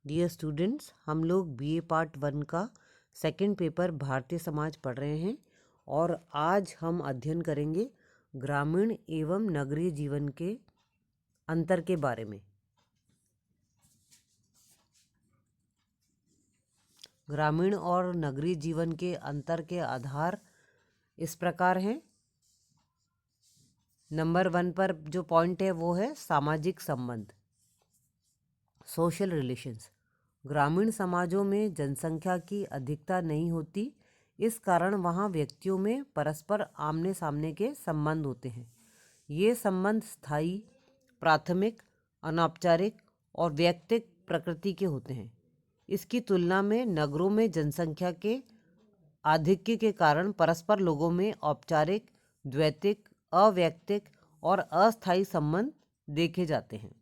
Dear students, हम लोग BA part 1 का सेकंड पेपर भारतीय समाज पढ़ रहे हैं और आज हम अध्ययन करेंगे ग्रामीण एवं नगरीय जीवन के अंतर के बारे में। ग्रामीण और नगरीय जीवन के अंतर के आधार इस प्रकार हैं। नंबर 1 पर जो पॉइंट है वो है सामाजिक संबंध, सोशल रिलेशंस। ग्रामीण समाजों में जनसंख्या की अधिकता नहीं होती, इस कारण वहाँ व्यक्तियों में परस्पर आमने सामने के संबंध होते हैं। ये संबंध स्थायी, प्राथमिक, अनौपचारिक और वैयक्तिक प्रकृति के होते हैं। इसकी तुलना में नगरों में जनसंख्या के आधिक्य के कारण परस्पर लोगों में औपचारिक, द्वैतिक, अवैयक्तिक और अस्थायी संबंध देखे जाते हैं।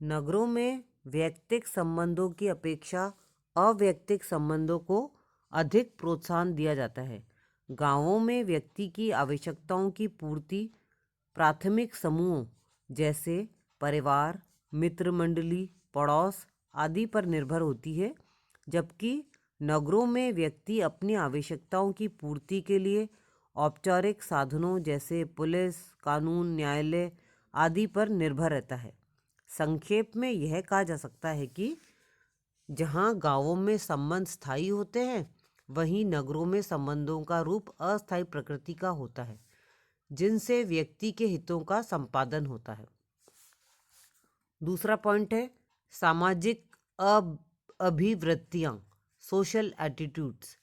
नगरों में वैयक्तिक संबंधों की अपेक्षा अवैयक्तिक संबंधों को अधिक प्रोत्साहन दिया जाता है। गांवों में व्यक्ति की आवश्यकताओं की पूर्ति प्राथमिक समूहों जैसे परिवार, मित्र मंडली, पड़ोस आदि पर निर्भर होती है, जबकि नगरों में व्यक्ति अपनी आवश्यकताओं की पूर्ति के लिए औपचारिक साधनों जैसे पुलिस, कानून, न्यायालय आदि पर निर्भर रहता है। संक्षेप में यह कहा जा सकता है कि जहाँ गांवों में संबंध स्थायी होते हैं, वहीं नगरों में संबंधों का रूप अस्थायी प्रकृति का होता है, जिनसे व्यक्ति के हितों का संपादन होता है। दूसरा पॉइंट है सामाजिक अभिवृत्तियाँ, सोशल एटीट्यूड्स।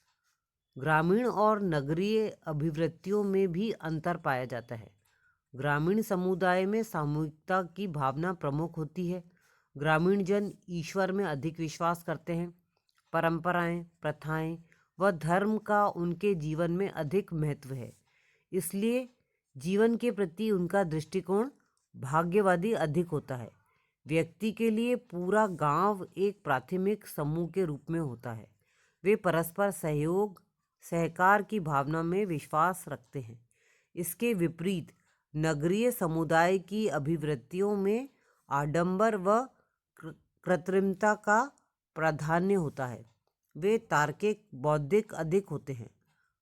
ग्रामीण और नगरीय अभिवृत्तियों में भी अंतर पाया जाता है। ग्रामीण समुदाय में सामूहिकता की भावना प्रमुख होती है। ग्रामीण जन ईश्वर में अधिक विश्वास करते हैं। परंपराएं, प्रथाएं व धर्म का उनके जीवन में अधिक महत्व है, इसलिए जीवन के प्रति उनका दृष्टिकोण भाग्यवादी अधिक होता है। व्यक्ति के लिए पूरा गांव एक प्राथमिक समूह के रूप में होता है। वे परस्पर सहयोग, सहकार की भावना में विश्वास रखते हैं। इसके विपरीत नगरीय समुदाय की अभिवृत्तियों में आडंबर व कृत्रिमता का प्राधान्य होता है। वे तार्किक, बौद्धिक अधिक होते हैं।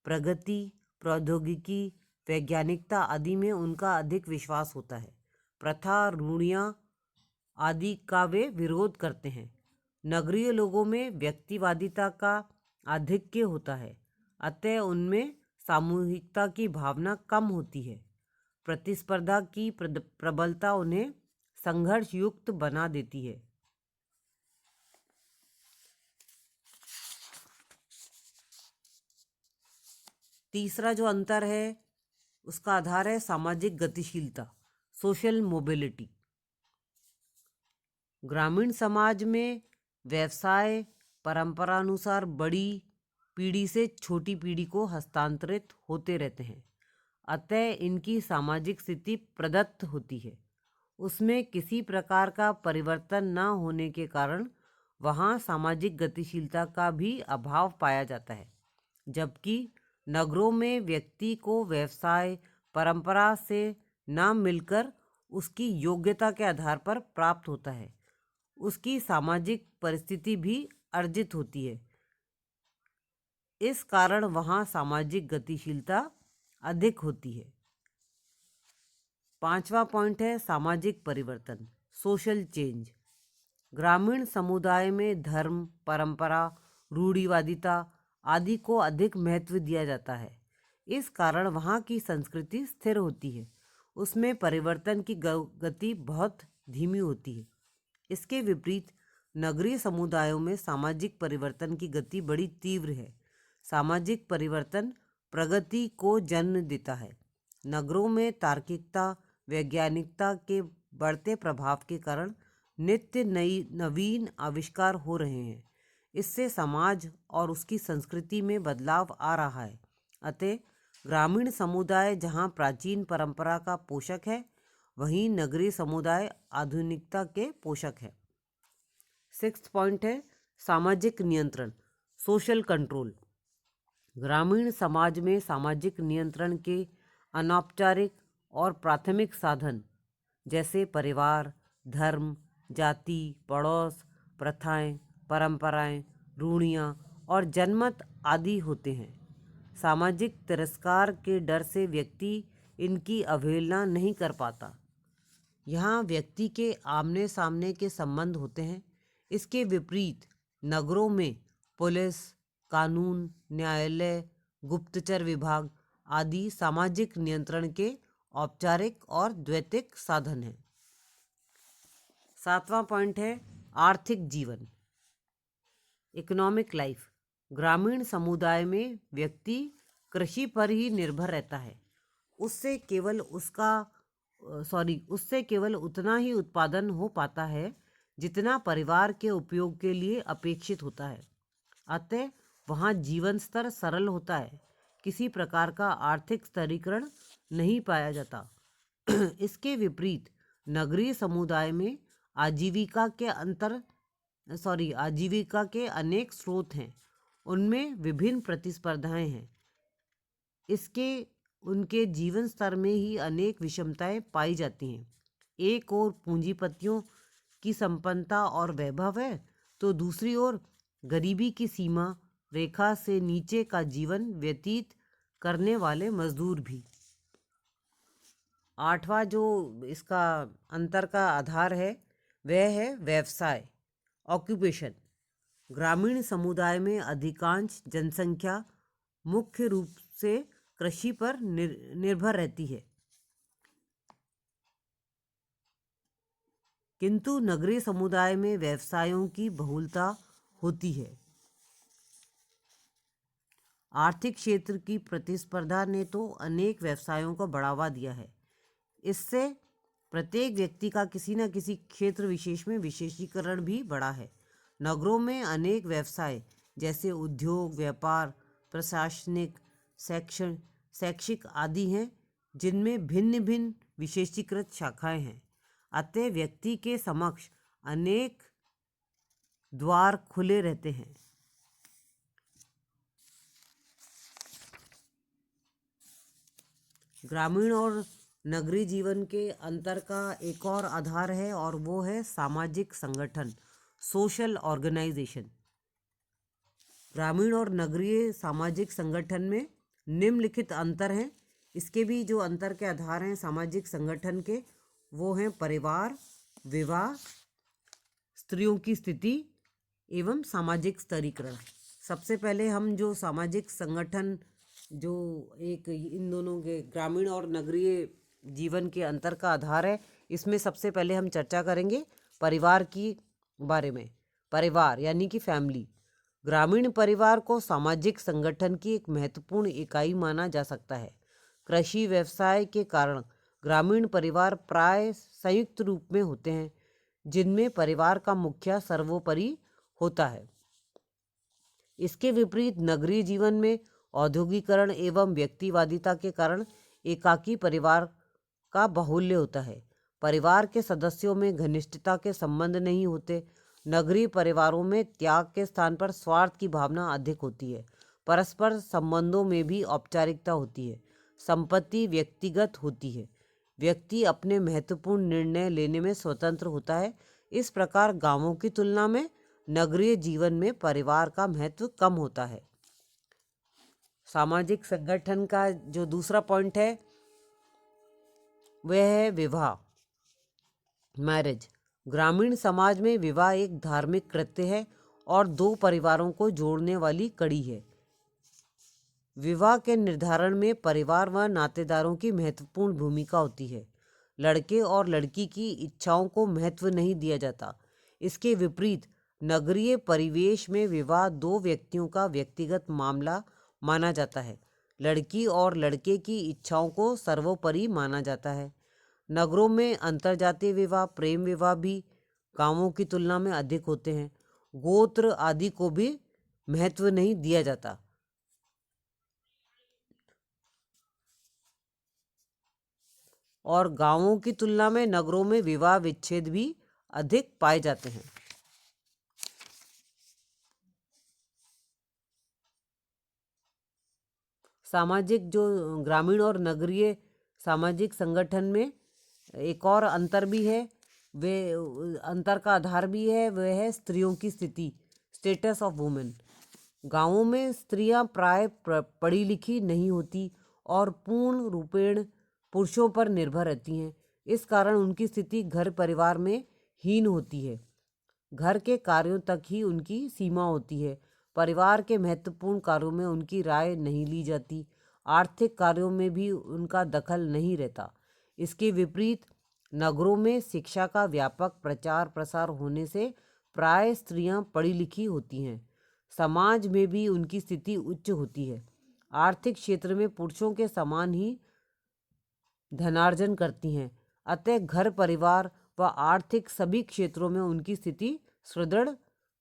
प्रगति, प्रौद्योगिकी, वैज्ञानिकता आदि में उनका अधिक विश्वास होता है। प्रथा, रूढ़ियाँ आदि का वे विरोध करते हैं। नगरीय लोगों में व्यक्तिवादिता का आधिक्य होता है, अतः उनमें सामूहिकता की भावना कम होती है। प्रतिस्पर्धा की प्रबलता उन्हें संघर्ष युक्त बना देती है। तीसरा जो अंतर है उसका आधार है सामाजिक गतिशीलता, सोशल मोबिलिटी। ग्रामीण समाज में व्यवसाय परंपरानुसार बड़ी पीढ़ी से छोटी पीढ़ी को हस्तांतरित होते रहते हैं, अतः इनकी सामाजिक स्थिति प्रदत्त होती है। उसमें किसी प्रकार का परिवर्तन न होने के कारण वहाँ सामाजिक गतिशीलता का भी अभाव पाया जाता है, जबकि नगरों में व्यक्ति को व्यवसाय परंपरा से न मिलकर उसकी योग्यता के आधार पर प्राप्त होता है। उसकी सामाजिक परिस्थिति भी अर्जित होती है। इस कारण वहाँ सामाजिक गतिशीलता अधिक होती है। पांचवा पॉइंट है सामाजिक परिवर्तन, सोशल चेंज। ग्रामीण समुदाय में धर्म, परंपरा, रूढ़िवादिता आदि को अधिक महत्व दिया जाता है। इस कारण वहाँ की संस्कृति स्थिर होती है। उसमें परिवर्तन की गति बहुत धीमी होती है। इसके विपरीत नगरीय समुदायों में सामाजिक परिवर्तन की गति बड़ी तीव्र है। सामाजिक परिवर्तन प्रगति को जन्म देता है। नगरों में तार्किकता, वैज्ञानिकता के बढ़ते प्रभाव के कारण नित्य नवीन आविष्कार हो रहे हैं। इससे समाज और उसकी संस्कृति में बदलाव आ रहा है। अतः ग्रामीण समुदाय जहाँ प्राचीन परंपरा का पोषक है, वहीं नगरीय समुदाय आधुनिकता के पोषक है। सिक्स्थ पॉइंट है सामाजिक नियंत्रण, सोशल कंट्रोल। ग्रामीण समाज में सामाजिक नियंत्रण के अनौपचारिक और प्राथमिक साधन जैसे परिवार, धर्म, जाति, पड़ोस, प्रथाएं, परंपराएं, रूढ़ियाँ और जनमत आदि होते हैं। सामाजिक तिरस्कार के डर से व्यक्ति इनकी अवहेलना नहीं कर पाता। यहाँ व्यक्ति के आमने सामने के संबंध होते हैं। इसके विपरीत नगरों में पुलिस, कानून, न्यायालय, गुप्तचर विभाग आदि सामाजिक नियंत्रण के औपचारिक और द्वैतिक साधन हैं। 7वां पॉइंट है आर्थिक जीवन, इकोनॉमिक लाइफ। ग्रामीण समुदाय में व्यक्ति कृषि पर ही निर्भर रहता है। उससे केवल उतना ही उत्पादन हो पाता है जितना परिवार के उपयोग के लिए अपेक्षित होता है। अतः वहाँ जीवन स्तर सरल होता है, किसी प्रकार का आर्थिक स्तरीकरण नहीं पाया जाता। इसके विपरीत नगरीय समुदाय में आजीविका के अनेक स्रोत हैं, उनमें विभिन्न प्रतिस्पर्धाएं हैं। उनके जीवन स्तर में ही अनेक विषमताएं पाई जाती हैं। एक ओर पूंजीपतियों की संपन्नता और वैभव है, तो दूसरी ओर गरीबी की सीमा रेखा से नीचे का जीवन व्यतीत करने वाले मजदूर भी। 8वां जो इसका अंतर का आधार है वह है व्यवसाय, ऑक्यूपेशन। ग्रामीण समुदाय में अधिकांश जनसंख्या मुख्य रूप से कृषि पर निर्भर रहती है, किंतु नगरीय समुदाय में व्यवसायों की बहुलता होती है। आर्थिक क्षेत्र की प्रतिस्पर्धा ने तो अनेक व्यवसायों को बढ़ावा दिया है। इससे प्रत्येक व्यक्ति का किसी न किसी क्षेत्र विशेष में विशेषीकरण भी बढ़ा है। नगरों में अनेक व्यवसाय जैसे उद्योग, व्यापार, प्रशासनिक, शैक्षिक आदि हैं, जिनमें भिन्न भिन्न विशेषीकृत शाखाएं हैं। अतः व्यक्ति के समक्ष अनेक द्वार खुले रहते हैं। ग्रामीण और नगरीय जीवन के अंतर का एक और आधार है और वो है सामाजिक संगठन, सोशल ऑर्गेनाइजेशन। ग्रामीण और नगरीय सामाजिक संगठन में निम्नलिखित अंतर हैं। इसके भी जो अंतर के आधार हैं सामाजिक संगठन के, वो हैं परिवार, विवाह, स्त्रियों की स्थिति एवं सामाजिक स्तरीकरण। सबसे पहले हम जो सामाजिक संगठन जो एक इन दोनों के ग्रामीण और नगरीय जीवन के अंतर का आधार है, इसमें सबसे पहले हम चर्चा करेंगे परिवार की बारे में। परिवार यानी कि फैमिली। ग्रामीण परिवार को सामाजिक संगठन की एक महत्वपूर्ण इकाई माना जा सकता है। कृषि व्यवसाय के कारण ग्रामीण परिवार प्राय संयुक्त रूप में होते हैं, जिनमें परिवार का मुखिया सर्वोपरि होता है। इसके विपरीत नगरीय जीवन में औद्योगिकरण एवं व्यक्तिवादिता के कारण एकाकी परिवार का बाहुल्य होता है। परिवार के सदस्यों में घनिष्ठता के संबंध नहीं होते। नगरीय परिवारों में त्याग के स्थान पर स्वार्थ की भावना अधिक होती है। परस्पर संबंधों में भी औपचारिकता होती है। संपत्ति व्यक्तिगत होती है। व्यक्ति अपने महत्वपूर्ण निर्णय लेने में स्वतंत्र होता है। इस प्रकार गांवों की तुलना में नगरीय जीवन में परिवार का महत्व कम होता है। सामाजिक संगठन का जो दूसरा पॉइंट है वह है विवाह, मैरिज। ग्रामीण समाज में विवाह एक धार्मिक कृत्य है और दो परिवारों को जोड़ने वाली कड़ी है। विवाह के निर्धारण में परिवार व नातेदारों की महत्वपूर्ण भूमिका होती है। लड़के और लड़की की इच्छाओं को महत्व नहीं दिया जाता। इसके विपरीत नगरीय परिवेश में विवाह दो व्यक्तियों का व्यक्तिगत मामला माना जाता है। लड़की और लड़के की इच्छाओं को सर्वोपरि माना जाता है। नगरों में अंतरजातीय विवाह, प्रेम विवाह भी गांवों की तुलना में अधिक होते हैं। गोत्र आदि को भी महत्व नहीं दिया जाता। और गांवों की तुलना में नगरों में विवाह विच्छेद भी अधिक पाए जाते हैं। सामाजिक जो ग्रामीण और नगरीय सामाजिक संगठन में एक और अंतर भी है, वे अंतर का आधार भी है, वह है स्त्रियों की स्थिति, स्टेटस ऑफ वुमेन। गांवों में स्त्रियां प्राय पढ़ी लिखी नहीं होती और पूर्ण रूपेण पुरुषों पर निर्भर रहती हैं। इस कारण उनकी स्थिति घर परिवार में हीन होती है। घर के कार्यों तक ही उनकी सीमा होती है। परिवार के महत्वपूर्ण कार्यों में उनकी राय नहीं ली जाती। आर्थिक कार्यों में भी उनका दखल नहीं रहता। इसके विपरीत नगरों में शिक्षा का व्यापक प्रचार प्रसार होने से प्राय स्त्रियां पढ़ी लिखी होती हैं। समाज में भी उनकी स्थिति उच्च होती है। आर्थिक क्षेत्र में पुरुषों के समान ही धनार्जन करती हैं। अतः घर परिवार व आर्थिक सभी क्षेत्रों में उनकी स्थिति सुदृढ़।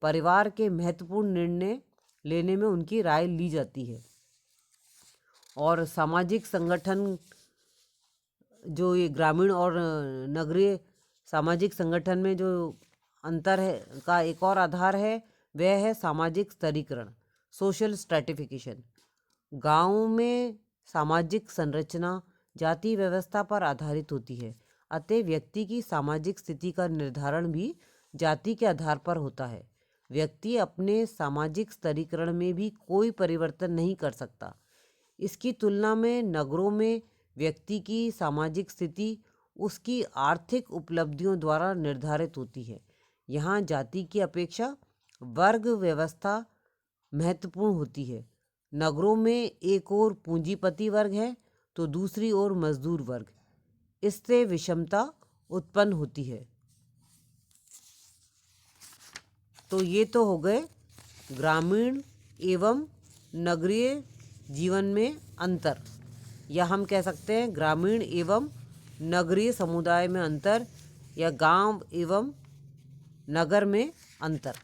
परिवार के महत्वपूर्ण निर्णय लेने में उनकी राय ली जाती है। और सामाजिक संगठन, जो ये ग्रामीण और नगरीय सामाजिक संगठन में जो अंतर है का एक और आधार है, वह है सामाजिक स्तरीकरण, सोशल स्ट्रैटिफिकेशन। गाँव में सामाजिक संरचना जाति व्यवस्था पर आधारित होती है। अतः व्यक्ति की सामाजिक स्थिति का निर्धारण भी जाति के आधार पर होता है। व्यक्ति अपने सामाजिक स्तरीकरण में भी कोई परिवर्तन नहीं कर सकता। इसकी तुलना में नगरों में व्यक्ति की सामाजिक स्थिति उसकी आर्थिक उपलब्धियों द्वारा निर्धारित होती है। यहाँ जाति की अपेक्षा वर्ग व्यवस्था महत्वपूर्ण होती है। नगरों में एक ओर पूंजीपति वर्ग है तो दूसरी ओर मजदूर वर्ग। इससे विषमता उत्पन्न होती है। तो ये तो हो गए ग्रामीण एवं नगरीय जीवन में अंतर, या हम कह सकते हैं ग्रामीण एवं नगरीय समुदाय में अंतर, या गांव एवं नगर में अंतर।